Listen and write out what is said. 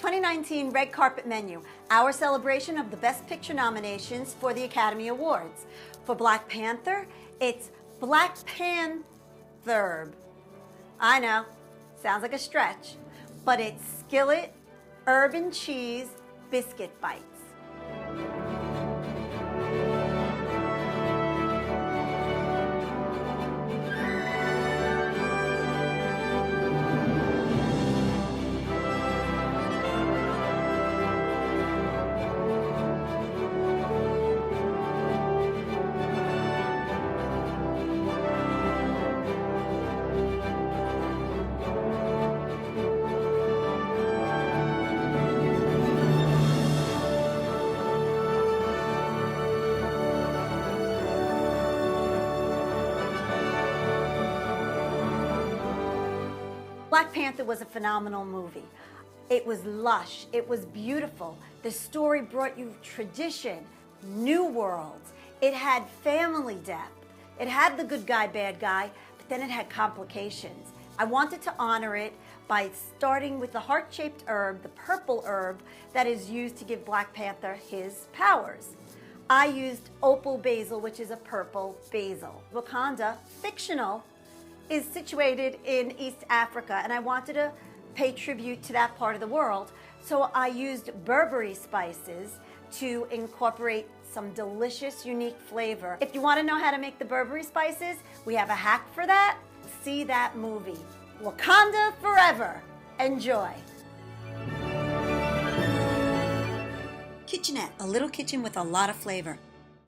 2019 Red Carpet Menu, our celebration of the Best Picture nominations for the Academy Awards. For Black Panther, it's Black Panther. I know, sounds like a stretch, but it's Skillet Urban Cheese Biscuit Bites. Black Panther was a phenomenal movie. It was lush, it was beautiful. The story brought you tradition, new worlds. It had family depth. It had the good guy, bad guy, but then it had complications. I wanted to honor it by starting with the heart-shaped herb, the purple herb, that is used to give Black Panther his powers. I used opal basil, which is a purple basil. Wakanda, fictional, is situated in East Africa, and I wanted to pay tribute to that part of the world. So I used Burberry spices to incorporate some delicious, unique flavor. If you want to know how to make the Burberry spices, we have a hack for that. See that movie. Wakanda forever. Enjoy. KitchAnnette, a little kitchen with a lot of flavor.